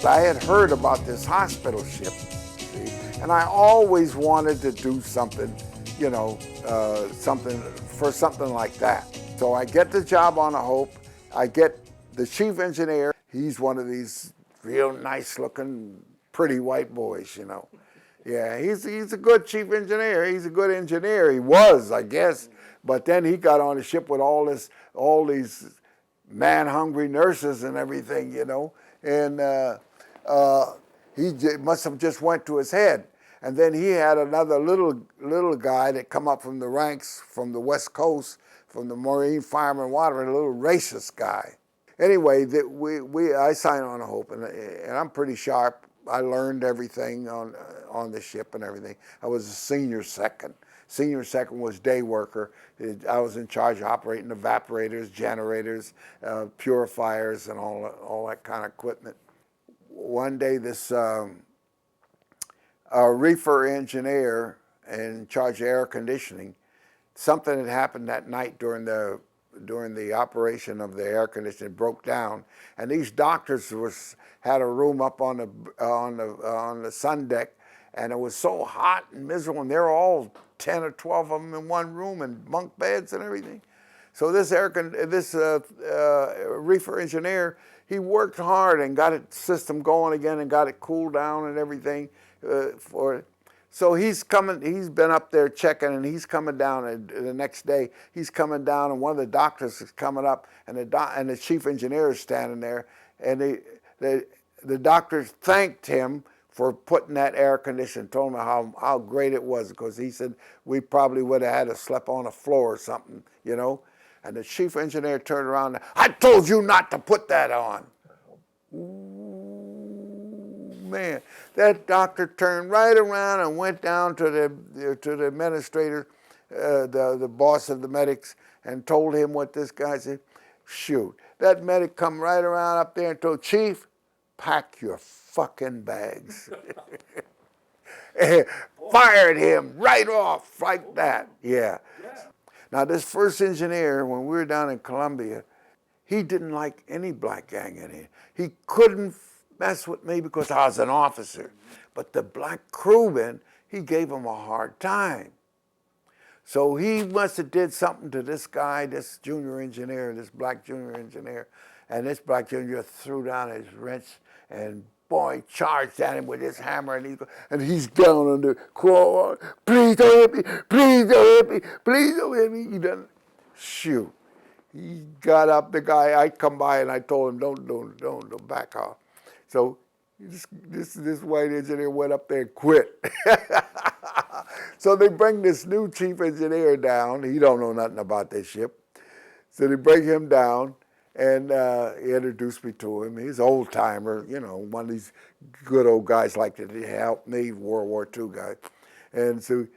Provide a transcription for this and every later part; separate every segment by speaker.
Speaker 1: I had heard about this hospital ship, see, and I always wanted to do something, you know, something like that. So I get the job on the Hope. I get the chief engineer. He's one of these real nice looking, pretty white boys, you know. Yeah, he's a good chief engineer. He's a good engineer. He was, I guess. But then he got on the ship with all these man-hungry nurses and everything, you know. And he must have just went to his head. And then he had another little guy that come up from the ranks from the West Coast, from the Marine Fireman Water, a little racist guy. Anyway, I signed on the Hope, and I'm pretty sharp. I learned everything on the ship and everything. I was a senior second. Senior second was day worker. I was in charge of operating evaporators, generators, purifiers, and all that kind of equipment. One day, this reefer engineer in charge of air conditioning, something had happened that night during the operation of the air conditioning, broke down, and these doctors had a room up on the sun deck, and it was so hot and miserable, and they were all 10 or 12 of them in one room in bunk beds and everything. So this reefer engineer, he worked hard and got the system going again and got it cooled down and everything for it. So he's been up there checking, and he's coming down, and the next day he's coming down, and one of the doctors is coming up, and the chief engineer is standing there, and the doctor thanked him for putting that air conditioner, told him how great it was, because he said we probably would have had to sleep on the floor or something, you know. And the chief engineer turned around, I told you not to put that on. Ooh, man, that doctor turned right around and went down to the administrator, the boss of the medics, and told him what this guy said. Shoot, that medic come right around up there and told, Chief, pack your fucking bags. Fired him right off like that. Yeah. Now this first engineer, when we were down in Columbia, he didn't like any black gang in here. He couldn't mess with me because I was an officer. But the black crewman, he gave him a hard time. So he must have did something to this guy, this junior engineer, this black junior engineer, and this black junior threw down his wrench and boy charged at him with his hammer, and he's down on the crawl. Please don't hit me, please don't hit me, please don't hit me. He doesn't shoot. He got up, the guy, I come by and I told him, don't back off. So this white engineer went up there and quit. So they bring this new chief engineer down. He don't know nothing about this ship. So they bring him down, and he introduced me to him. He's an old timer, you know, one of these good old guys like that helped me, World War II guy. And so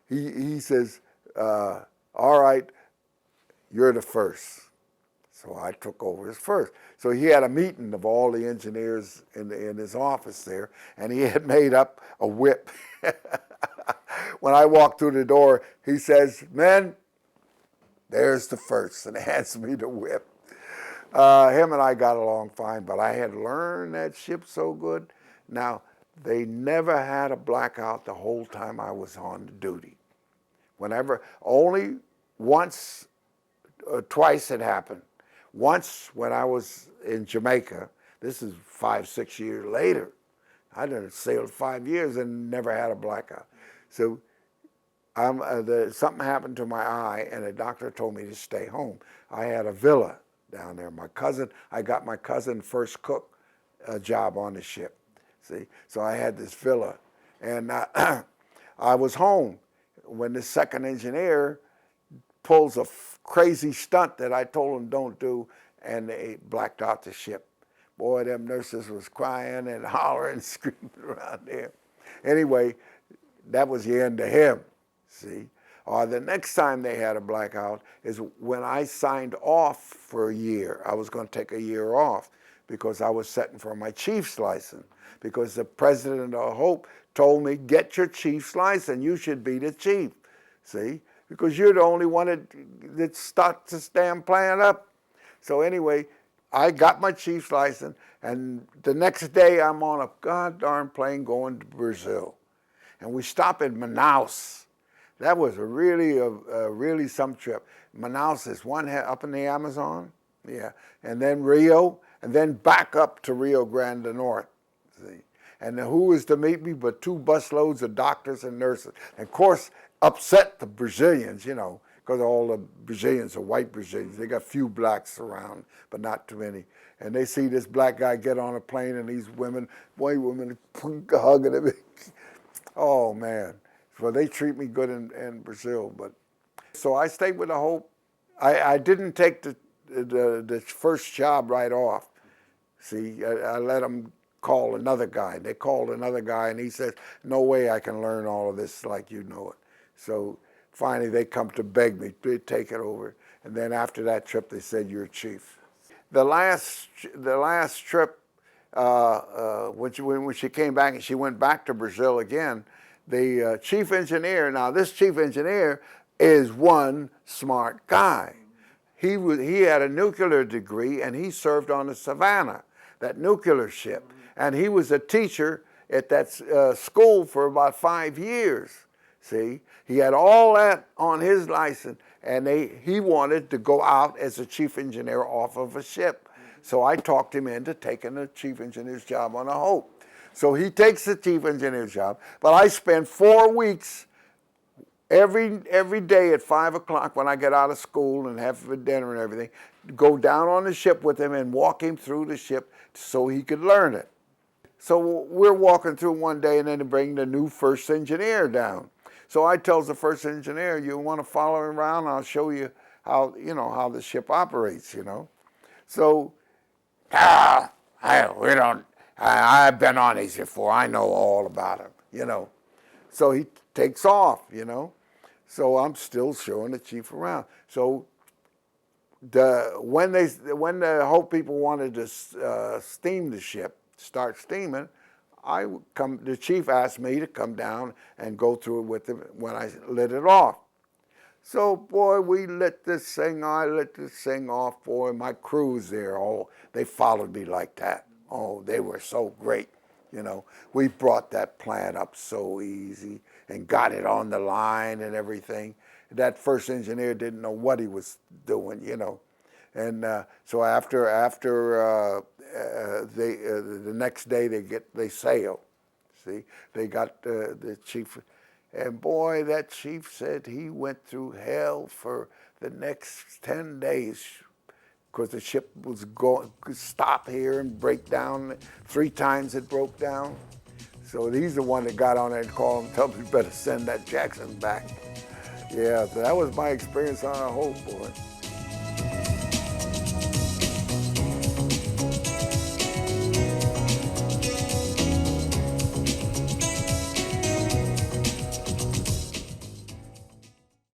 Speaker 1: he says, all right, you're the first. So I took over as first. So he had a meeting of all the engineers in his office there, and he had made up a whip. When I walked through the door, he says, men, there's the first, and hands me the whip. Him and I got along fine, but I had learned that ship so good. Now, they never had a blackout the whole time I was on duty. Only once, twice it happened. Once when I was in Jamaica, this is 5, 6 years later. I done sailed 5 years and never had a blackout. So something happened to my eye, and the doctor told me to stay home. I had a villa down there. I got my cousin first cook job on the ship. See, so I had this villa, and I was home when the second engineer pulls a crazy stunt that I told him don't do, and they blacked out the ship. Boy, them nurses was crying and hollering and screaming around there. Anyway, that was the end of him, see. The next time they had a blackout is when I signed off for a year. I was going to take a year off because I was setting for my chief's license, because the president of Hope told me, get your chief's license, you should be the chief, see, because you're the only one that starts this damn plan up. So anyway, I got my chief's license, and the next day I'm on a god darn plane going to Brazil. And we stop in Manaus. That was really some trip. Manaus is one up in the Amazon, yeah, and then Rio, and then back up to Rio Grande do Norte. See? And who was to meet me but 2 busloads of doctors and nurses. And of course, upset the Brazilians, you know, because all the Brazilians are white Brazilians. They got few blacks around, but not too many. And they see this black guy get on a plane and these women, white women, hugging him. Oh, man. Well, they treat me good in Brazil. But so I stayed with the Hope. I didn't take the first job right off. See, I let them call another guy. They called another guy, and he says, no way I can learn all of this like you know it. So finally, they come to beg me to take it over. And then after that trip, they said, you're chief. The last trip, when she came back and she went back to Brazil again, the chief engineer, now this chief engineer is one smart guy. He had a nuclear degree, and he served on the Savannah, that nuclear ship. And he was a teacher at that school for about 5 years. See, he had all that on his license, and he wanted to go out as a chief engineer off of a ship. So I talked him into taking the chief engineer's job on the Hope. So he takes the chief engineer's job, but I spend 4 weeks every day at 5 o'clock when I get out of school and have dinner and everything, go down on the ship with him and walk him through the ship so he could learn it. So we're walking through one day, and then they bring the new first engineer down. So I tells the first engineer, you want to follow me around? I'll show you how the ship operates, you know. So, I've been on these before. I know all about them, you know. So he takes off, you know. So I'm still showing the chief around. So when the Hope people wanted to steam the ship, start steaming, the chief asked me to come down and go through it with him when I lit it off. So, boy, we lit this thing off, boy. My crew's there, they followed me like that. Oh, they were so great, you know. We brought that plant up so easy and got it on the line and everything. That first engineer didn't know what he was doing, you know. And so after the next day they sail. See, they got the chief, and boy, that chief said he went through hell for the next 10 days because the ship was going stop here and break down. 3 times it broke down. So he's the one that got on there and called him, told him, you better send that Jackson back. Yeah, so that was my experience on a Hope, boy.